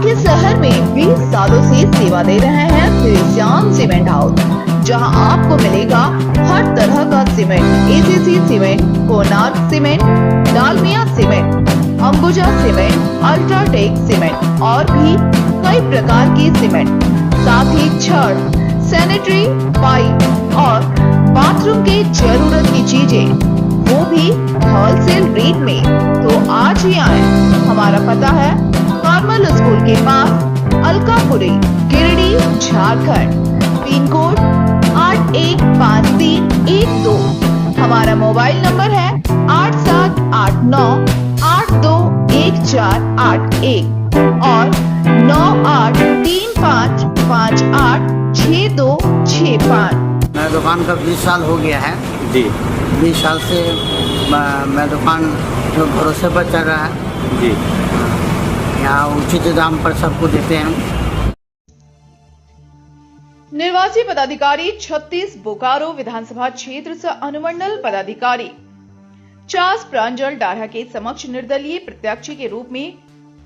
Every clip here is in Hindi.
आपके शहर में 20 सालों से सेवा दे रहे हैं श्री श्याम सीमेंट हाउस, जहां आपको मिलेगा हर तरह का cement, ACC cement, Konark cement, Dalmia cement, Ambuja cement, UltraTech cement और भी कई प्रकार की सीमेंट, साथ ही छड़, सैनिटरी पाइप और बाथरूम की जरूरत की चीजें, वो भी होलसेल रेट में। तो आज ही आए। हमारा पता है नॉर्मल स्कूल के पास, अलकापुरी, गिरिडीह, झारखंड। Pin code 815312। हमारा मोबाइल नंबर है 8789821481 और 9835586265। मैं दुकान का 20 साल हो गया है जी। 20 साल से मैं दुकान जो भरोसे पर चल रहा है जी। यहाँ उचित दाम पर सबको देते हैं। निर्वाची पदाधिकारी 36 बोकारो विधानसभा क्षेत्र से अनुमंडल पदाधिकारी चास प्रांजल डाढ़ा के समक्ष निर्दलीय प्रत्याशी के रूप में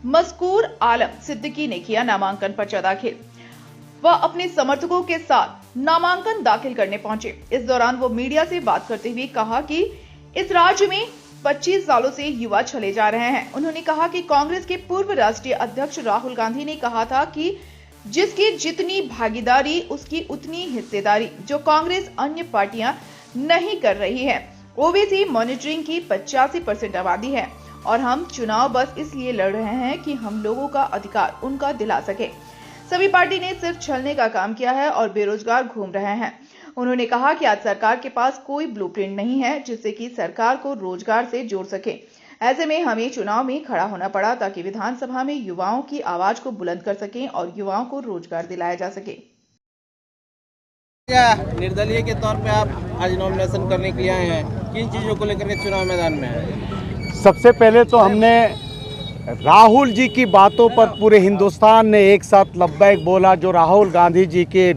मज़कूर आलम सिद्दीकी ने किया नामांकन पर्चा दाखिल। वह अपने समर्थकों के साथ नामांकन दाखिल करने पहुंचे। इस दौरान वो मीडिया से बात करते हुए कहा कि इस राज्य में 25 सालों से युवा चले जा रहे हैं। उन्होंने कहा कि कांग्रेस के पूर्व राष्ट्रीय अध्यक्ष राहुल गांधी ने कहा था कि जिसकी जितनी भागीदारी उसकी उतनी हिस्सेदारी, जो कांग्रेस अन्य पार्टियां नहीं कर रही है। ओबीसी मॉनिटरिंग की 85% आबादी है और हम चुनाव बस इसलिए लड़ रहे हैं कि हम लोगों का अधिकार उनका दिला सके। सभी पार्टी ने सिर्फ छलने का काम किया है और बेरोजगार घूम रहे हैं। उन्होंने कहा कि आज सरकार के पास कोई ब्लूप्रिंट नहीं है जिससे कि सरकार को रोजगार से जोड़ सके। ऐसे में हमें चुनाव में खड़ा होना पड़ा ताकि विधानसभा में युवाओं की आवाज को बुलंद कर सकें और युवाओं को रोजगार दिलाया जा सके। क्या निर्दलीय के तौर पे आप आज नॉमिनेशन करने के लिए आए हैं, किन चीजों को लेकर के चुनाव मैदान में हैं? सबसे पहले तो हमने राहुल जी की बातों पर पूरे हिंदुस्तान ने एक साथ लब्बैक बोला। जो राहुल गांधी जी के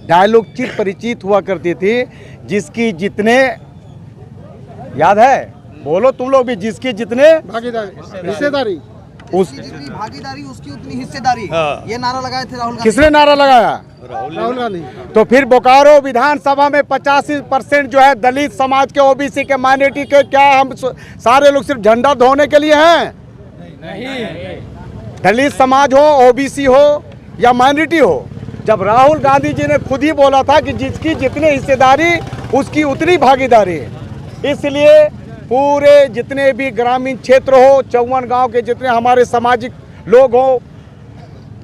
डायलॉग चित परिचित हुआ करती थी, जिसकी जितने याद है, बोलो तुम लोग भी, जिसकी जितने हिस्सेदारी भागीदारी उसकी उतनी हिस्सेदारी। ये नारा लगाए थे राहुल गांधी। किसने नारा लगाया? राहुल गांधी। तो फिर बोकारो विधानसभा में 85% जो है दलित समाज के, ओबीसी के, माइनॉरिटी के, क्या हम सारे लोग सिर्फ झंडा धोने के लिए हैं? नहीं। दलित समाज हो, ओबीसी हो या माइनॉरिटी हो, जब राहुल गांधी जी ने खुद ही बोला था कि जिसकी जितनी हिस्सेदारी उसकी उतनी भागीदारी, इसलिए पूरे जितने भी ग्रामीण क्षेत्र हो, 54 गांव के जितने हमारे सामाजिक लोग हो,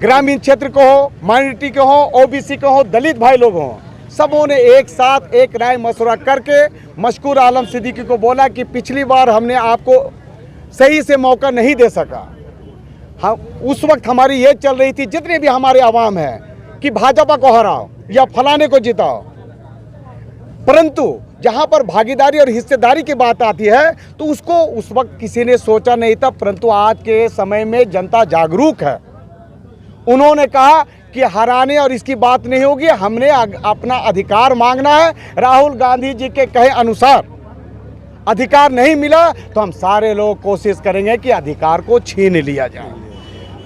ग्रामीण क्षेत्र को हो, माइनॉरिटी के हो, ओबीसी के हो, दलित भाई लोग हो, सबों ने एक साथ एक राय मशवरा करके मज़कूर आलम सिद्दीकी को बोला कि पिछली बार हमने आपको सही से मौका नहीं दे सका। हम उस वक्त हमारी ये चल रही थी, जितने भी हमारे आवाम है, कि भाजपा को हराओ या फलाने को जिताओ, परंतु जहां पर भागीदारी और हिस्सेदारी की बात आती है तो उसको उस वक्त किसी ने सोचा नहीं था। परंतु आज के समय में जनता जागरूक है। उन्होंने कहा कि हराने और इसकी बात नहीं होगी, हमने अपना अधिकार मांगना है। राहुल गांधी जी के कहे अनुसार अधिकार नहीं मिला तो हम सारे लोग कोशिश करेंगे कि अधिकार को छीन लिया जाए।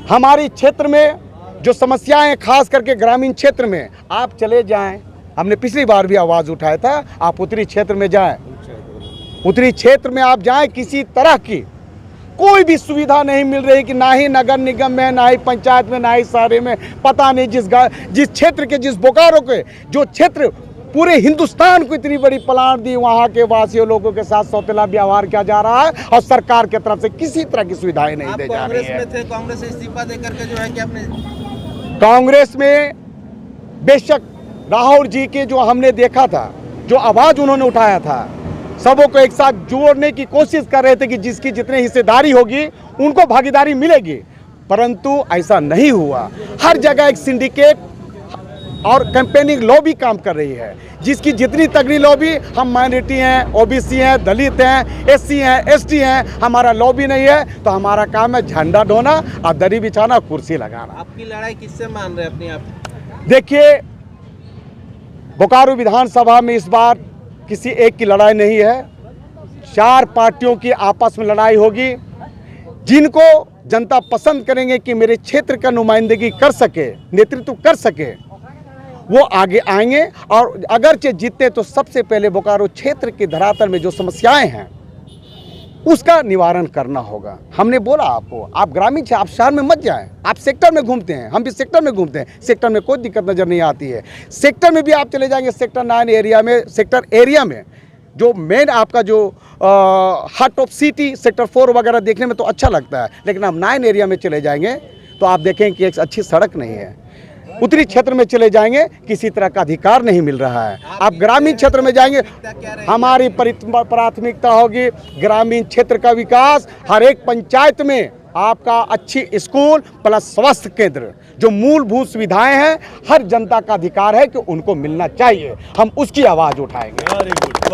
हमारी क्षेत्र में जो समस्याएं, खास करके ग्रामीण क्षेत्र में, आप चले जाएं, हमने पिछली बार भी आवाज़ उठाया था, आप उत्तरी क्षेत्र में जाएं, उत्तरी क्षेत्र में आप जाएं, किसी तरह की कोई भी सुविधा नहीं मिल रही, कि ना ही नगर निगम में, ना ही पंचायत में, ना ही शहर में, पता नहीं जिस क्षेत्र के, जिस बोकारो के, जो क्षेत्र पूरे हिंदुस्तान को इतनी बड़ी प्लांट दी, वहाँ के वासियों लोगों के साथ सौतेला व्यवहार किया जा रहा है और सरकार की तरफ से किसी तरह की सुविधाएं नहीं दी जा रही है। कांग्रेस में थे, कांग्रेस से इस्तीफा देकर के जो है कि आपने कांग्रेस में बेशक राहुल जी के जो हमने देखा था, जो आवाज़ उन्होंने उठाया था, सबों को एक साथ जोड़ने की कोशिश कर रहे थे कि जिसकी जितनी हिस्सेदारी होगी उनको भागीदारी मिलेगी, परंतु ऐसा नहीं हुआ। हर जगह एक सिंडिकेट और कैंपेनिंग लॉबी काम कर रही है, जिसकी जितनी तगड़ी लॉबी, हम माइनॉरिटी हैं, ओबीसी हैं, दलित हैं, एससी हैं, एसटी हैं, हमारा लॉबी नहीं है। तो हमारा काम है झंडा ढोना और दरी बिछाना, कुर्सी लगाना। आपकी लड़ाई किससे मान रहे अपनी आप? देखिए, बोकारो विधानसभा में इस बार किसी एक की लड़ाई नहीं है, 4 पार्टियों की आपस में लड़ाई होगी। जिनको जनता पसंद करेंगे कि मेरे क्षेत्र का नुमाइंदगी कर सके, नेतृत्व कर सके, वो आगे आएंगे। और अगरचे जीतते तो सबसे पहले बोकारो क्षेत्र के धरातल में जो समस्याएं हैं उसका निवारण करना होगा। हमने बोला आपको, आप ग्रामीण से आप शहर में मत जाएं, आप सेक्टर में घूमते हैं, हम भी सेक्टर में घूमते हैं, सेक्टर में कोई दिक्कत नज़र नहीं आती है। सेक्टर में भी आप चले जाएंगे, सेक्टर 9 एरिया में, सेक्टर एरिया में जो मेन आपका जो हार्ट ऑफ सिटी सेक्टर 4 वगैरह देखने में तो अच्छा लगता है, लेकिन आप 9 एरिया में चले जाएंगे तो आप देखेंगे कि एक अच्छी सड़क नहीं है। उत्तरी क्षेत्र में चले जाएंगे किसी तरह का अधिकार नहीं मिल रहा है। आप ग्रामीण क्षेत्र में जाएंगे, हमारी प्राथमिकता होगी ग्रामीण क्षेत्र का विकास। हर एक पंचायत में आपका अच्छी स्कूल प्लस स्वास्थ्य केंद्र, जो मूलभूत सुविधाएं हैं, हर जनता का अधिकार है कि उनको मिलना चाहिए। हम उसकी आवाज़ उठाएंगे।